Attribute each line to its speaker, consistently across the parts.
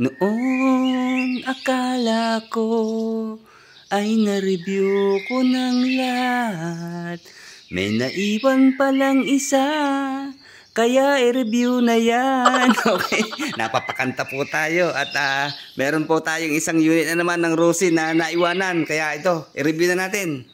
Speaker 1: Noon akala ko ay na-review ko ng lahat. May naiwan palang isa, kaya i-review na yan. Okay, napapakanta po tayo at meron po tayong isang unit na naman ng Rosie na naiwanan. Kaya ito, i-review na natin.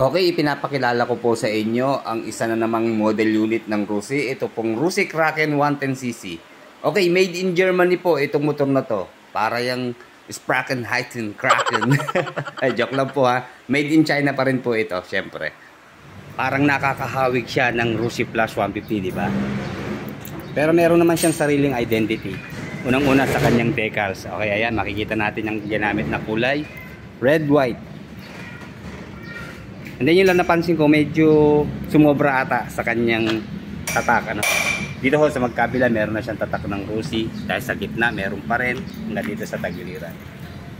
Speaker 1: Okay, ipinapakilala ko po sa inyo ang isa na namang model unit ng Rosie. Ito pong Rosie Kraken 110cc. Okay, made in Germany po itong motor na to. Para yung Sprakenheiten Kraken. Ay, joke lang po ha. Made in China pa rin po ito, syempre. Parang nakakahawig siya ng Rosie Plus 150, di ba? Pero meron naman siyang sariling identity. Unang-una sa kanyang decals. Okay, ayan, makikita natin yung ginamit na kulay. Red, white. And then yun lang napansin ko, medyo sumobra ata sa kanyang tatak. Ano? Dito ho sa magkabila, meron na siyang tatak ng Rosie. Dahil sa gitna, meron pa rin. Hanggang dito sa tagiliran.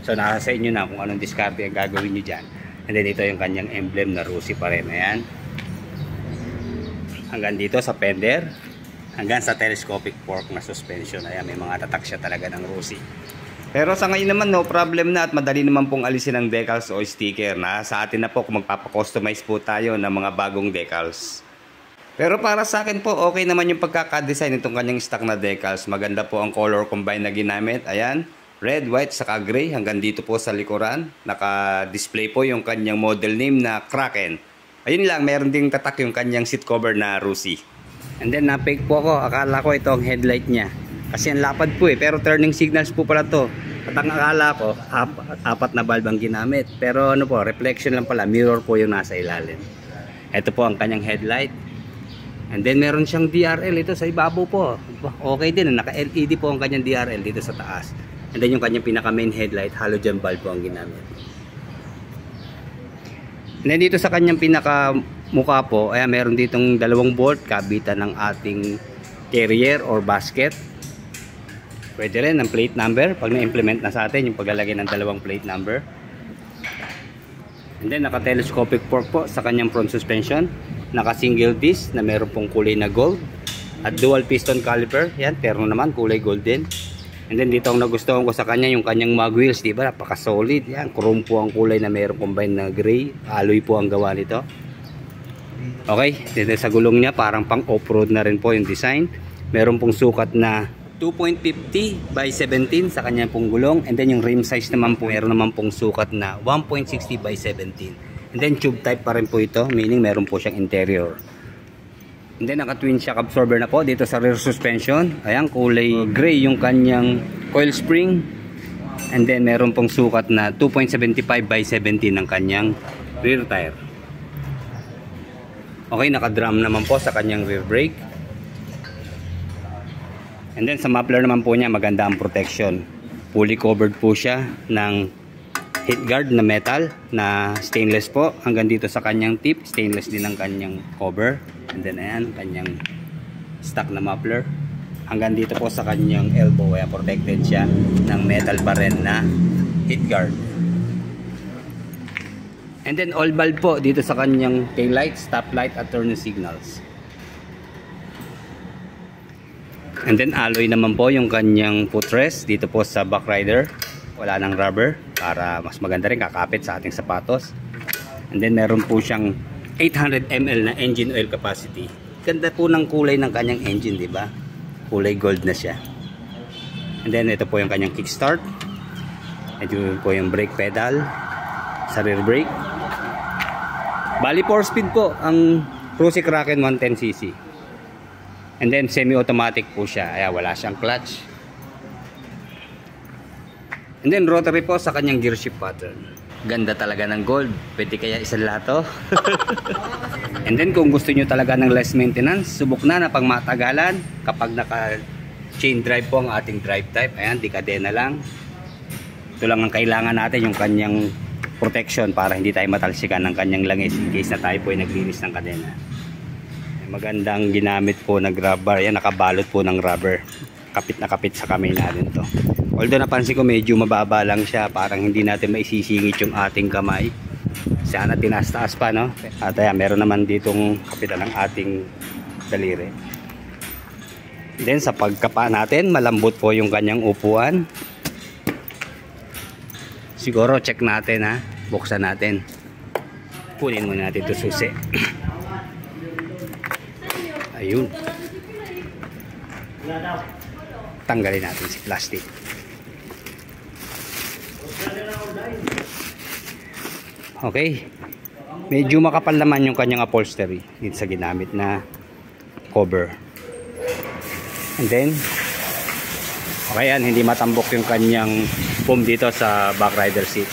Speaker 1: So nasa sa inyo na kung anong diskarte ang gagawin nyo dyan. And then ito yung kanyang emblem na Rosie pa rin. Ayan. Hanggang dito sa fender. Hanggang sa telescopic fork na suspension. Ayan, may mga tatak siya talaga ng Rosie. Pero sa ngayon naman, no problem na at madali naman pong alisin ang decals o sticker na sa atin na po kung magpapakustomize po tayo ng mga bagong decals. Pero para sa akin po, okay naman yung pagkakadesign nitong kanyang stock na decals. Maganda po ang color combine na ginamit. Ayan, red, white, saka gray. Hanggang dito po sa likuran. Naka-display po yung kanyang model name na Kraken. Ayun lang, meron ding tatak yung kanyang seat cover na Rosie. And then na-fake po ako. Akala ko ito ang headlight niya. Kasi ang lapad po pero turning signals po pala to. At ang akala ko, apat na bulb ang ginamit. Pero ano po, reflection lang pala, mirror po yung nasa ilalim. Ito po ang kanyang headlight. And then meron siyang DRL ito sa ibabaw po. Okay din, naka-LED po ang kanyang DRL dito sa taas. And then yung kanyang pinaka main headlight, halogen bulb po ang ginamit. And then dito sa kanyang pinaka mukha po, ayan, meron ditong 2 bolt, kabitan ng ating carrier or basket. Pwede rin ng plate number pag na-implement na sa atin yung paglalagay ng 2 plate number. And then naka-telescopic fork po sa kanyang front suspension. Naka-single disc na meron pong kulay na gold. At dual piston caliper. Yan, terno naman, kulay gold din. And then dito ang nagustuhan ko sa kanya yung kanyang mag wheels, di ba? Napaka-solid. Yan, chrome po ang kulay na meron combined na gray. Alloy po ang gawa nito. Okay, dito sa gulong niya parang pang off-road na rin po yung design. Meron pong sukat na 2.50 by 17 sa kanyang pong gulong. And then yung rim size naman po, meron naman pong sukat na 1.60 by 17. And then tube type pa rin po ito, meaning meron po siyang interior. And then naka twin shock absorber na po dito sa rear suspension. Ayan, kulay gray yung kanyang coil spring. And then meron pong sukat na 2.75 by 17 ng kanyang rear tire. Okay, naka drum naman po sa kanyang rear brake. And then sa muffler naman po niya, maganda ang protection. Fully covered po siya ng heat guard na metal na stainless po. Hanggang dito sa kanyang tip, stainless din ang kanyang cover. And then ayan, kanyang stock na muffler. Hanggang dito po sa kanyang elbow, ay protected siya ng metal pa rin na heat guard. And then all bulb po dito sa kanyang tail light, stop light at turning signals. And then alloy naman po yung kanyang footrest dito po sa back rider. Wala nang rubber para mas maganda rin kakapit sa ating sapatos. And then meron po siyang 800 ml na engine oil capacity. Ganda po ng kulay ng kanyang engine, di ba? Kulay gold na siya. And then ito po yung kanyang kickstart. Ito po yung brake pedal sa rear brake. Bali 4 speed po ang Cruzy Kraken 110cc. And then semi-automatic po siya. Kaya wala siyang clutch. And then rotary po sa kanyang gear shift pattern. Ganda talaga ng gold. Pwede kaya isang lato. And then kung gusto nyo talaga ng less maintenance, subok na pang matagalan. Kapag naka chain drive po ang ating drive type, ayan, di kadena lang. Ito lang ang kailangan natin, yung kanyang protection para hindi tayo matalsikan ng kanyang langis in case na tayo po ay naglinis ng kadena. Magandang ginamit po na grab bar. Ayan, nakabalot po ng rubber. Kapit na kapit sa kamay natin to. Although napansin ko medyo mababa lang siya, parang hindi natin maisisingit yung ating kamay. Sana tinaas-taas pa, no? At ayan, meron naman ditong kapitan ng ating daliri. Then sa pagkapa natin, malambot po yung kanyang upuan. Siguro check natin, ha. Buksan natin. Kunin muna natin ito susi. Ayun. Tanggalin natin si plastic. Okay. Medyo makapal naman yung kanyang upholstery dito sa ginamit na cover. And then okay yan, hindi matambok yung kanyang foam dito sa back rider seat.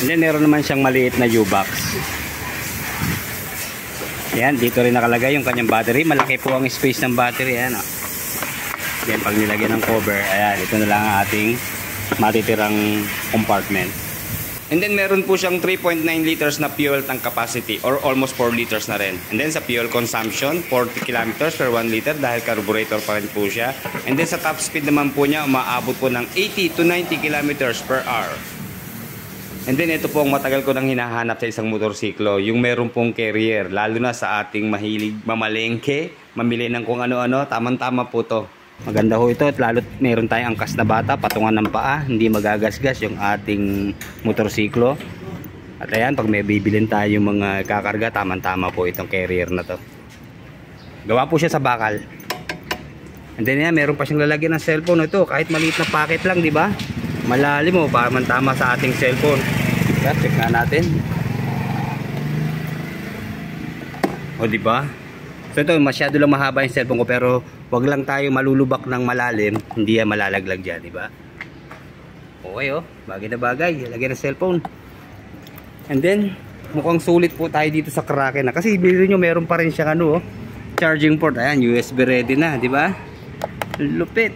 Speaker 1: And then meron naman siyang maliit na U-box. Ayan, dito rin nakalagay yung kanyang battery. Malaki po ang space ng battery. Ayan, oh. Then pag nilagyan ng cover, ayan, ito na lang ang ating matitirang compartment. And then meron po siyang 3.9 liters na fuel tank capacity or almost 4 liters na rin. And then sa fuel consumption, 40 kilometers per 1 liter dahil carburetor pa rin po siya. And then sa top speed naman po niya, umaabot po ng 80 to 90 kilometers per hour. And then ito po ang matagal ko nang hinahanap sa isang motorsiklo, yung meron pong carrier, lalo na sa ating mahilig mamalengke, mamili ng kung ano-ano, tamang-tama po to. Maganda ho ito at lalo't meron tayong angkas na bata, patungan ng paa, hindi magagasgas yung ating motorsiklo. At ayan, pag may bibilin tayo mga kakarga, tamang-tama po itong carrier na to. Gawa po siya sa bakal. And then yan, meron pa siyang lalagyan ng cellphone ito, kahit maliit na packet lang, di ba? Malalim mo, tama sa ating cellphone. Check na natin. O di ba? So ito, masyado lang mahaba yung cellphone ko, pero wag lang tayo malulubak ng malalim, hindi yan malalaglag dyan, di ba? Okay, oh, bagay na bagay, lagyan ng cellphone. And then mukhang sulit po tayo dito sa Kraken na, kasi bilhin nyo meron pa rin siyang ano, oh, charging port. Ayan, USB ready na, di ba? Lupit.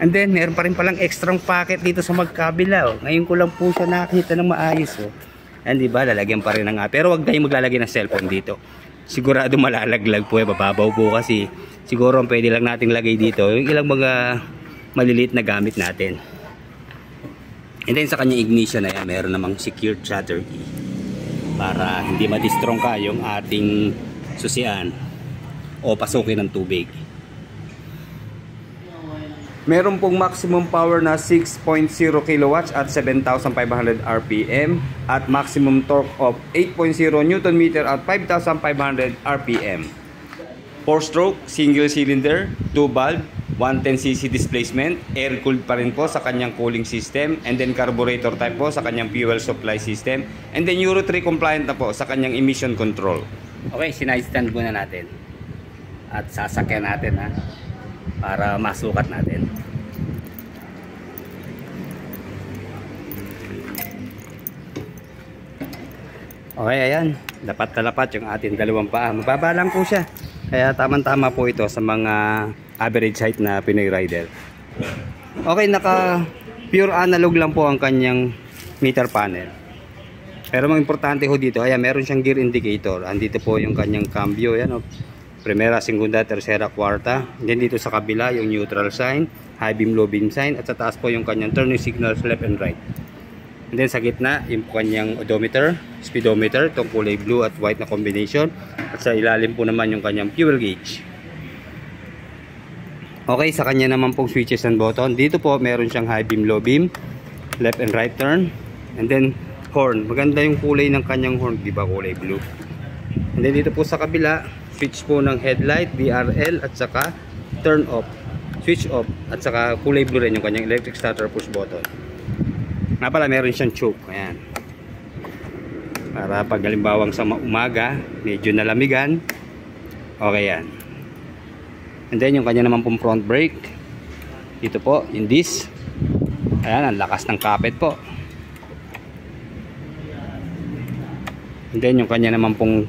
Speaker 1: And then meron pa rin palang extra packet dito sa magkabila, oh. Ngayon ko lang po siya nakita ng maayos, oh. And di ba, lalagyan pa rin ng pero wag tayong maglalagay ng cellphone dito. Sigurado malalaglag po, bababaw po kasi. Siguro ang pwede lang nating lagay dito yung ilang mga maliliit na gamit natin. And then sa kanyang ignition na yan, meron namang secure shutter key para hindi madistrongka yung ating susian o pasukin ng tubig. Meron pong maximum power na 6.0 kilowatts at 7,500 RPM at maximum torque of 8.0 Newton meter at 5,500 RPM. 4-stroke, single cylinder, 2 valve, 110cc displacement, air cooled pa rin po sa kanyang cooling system, and then carburetor type po sa kanyang fuel supply system, and then Euro 3 compliant na po sa kanyang emission control. Okay, sinai-stand muna natin at sasakyan natin, ha, para masukat natin. Okay, ayan, dapat talapat yung ating dalawang paa. Mababa lang po siya, kaya tamang-tama po ito sa mga average height na Pinoy rider. Okay, naka pure analog lang po ang kanyang meter panel. Pero mga importante ho dito, ayan, meron siyang gear indicator. Andito po yung kanyang cambio, yan, oh. Primera, segunda, tercera, cuarta. Then dito sa kabila yung neutral sign, high beam, low beam sign, at sa taas po yung kanyang turning signals left and right. And then sa gitna, yung kanyang odometer, speedometer, itong kulay blue at white na combination. At sa ilalim po naman yung kanyang fuel gauge. Okay, sa kanya naman pong switches and button. Dito po meron siyang high beam, low beam, left and right turn. And then horn. Maganda yung kulay ng kanyang horn, di ba? Kulay blue. And then dito po sa kabila, switch po ng headlight, DRL at saka turn off, switch off, at saka kulay blue rin yung kanyang electric starter push button. Nga pala, meron siyang choke. Ayan. Para pag halimbawang sa umaga, medyo nalamigan, okay yan. And then yung kanya naman pong front brake. Dito po, yung disc. Ayan, ang lakas ng kapit po. And then yung kanya naman pong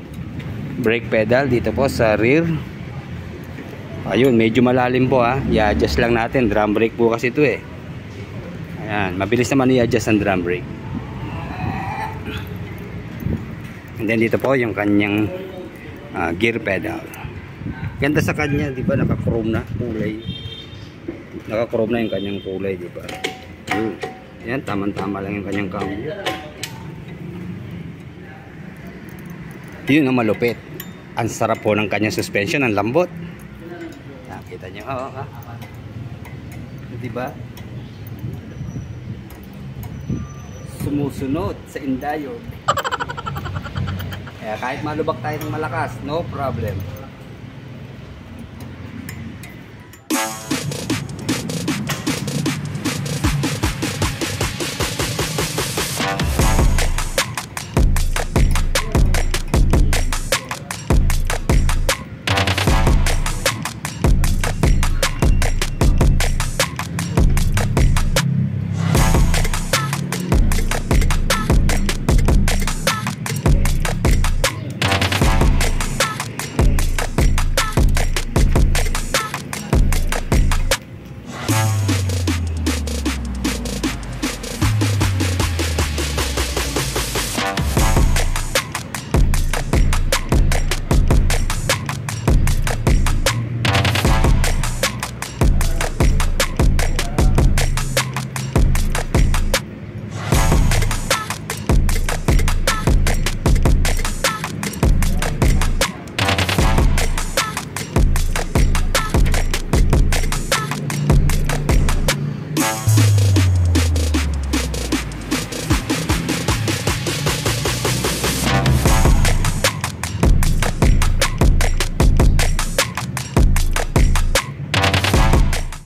Speaker 1: brake pedal dito po sa rear. Ayun, medyo malalim po ha. I-adjust lang natin. Drum brake po kasi ito eh. Ayan, mabilis naman i-adjust ang drum brake. And then dito po yung kanyang gear pedal. Ganda sa kanya, di ba? Naka-chrome na kulay. Naka-chrome na yung kanyang kulay, di ba? Ayan, tama-tama lang yung kanyang cambio. Yun ang malupit. Ang sarap po ng kanyang suspension, ang lambot. Nakita nyo, di ba? Sumusunod sa indayon. Kaya kahit malubak tayo ng malakas, no problem.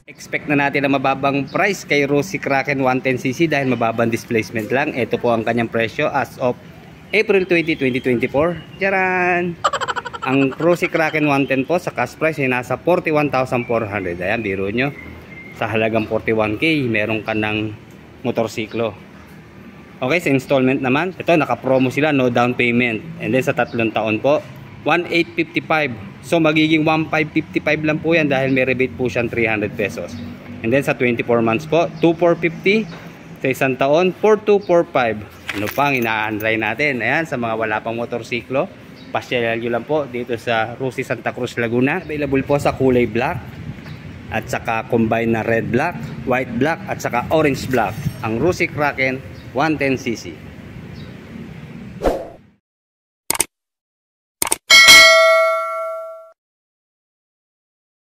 Speaker 1: Expect na natin na mababang price kay Rossi Kraken 110cc dahil mababang displacement lang. Ito po ang kanyang presyo as of April 20, 2024. Tcharan! Ang Rossi Kraken 110 po sa cash price ay nasa 41,400. Ayan, biro nyo. Sa halagang 41k, meron ka ng motorsiklo. Okay, sa installment naman, ito naka-promo sila, no down payment. And then sa 3 taon po, 1,855. So magiging 1,555 lang po yan dahil may rebate po siyang 300 pesos. And then sa 24 months po, 2,450. Sa isang taon, 4,245. Ano pang inaantay natin? Ayan, sa mga wala pang motorsiklo, pasyalan nyo lang po dito sa Rossi Santa Cruz, Laguna. Available po sa kulay black at saka combine na red black, white black at saka orange black. Ang Rossi Kraken 110cc.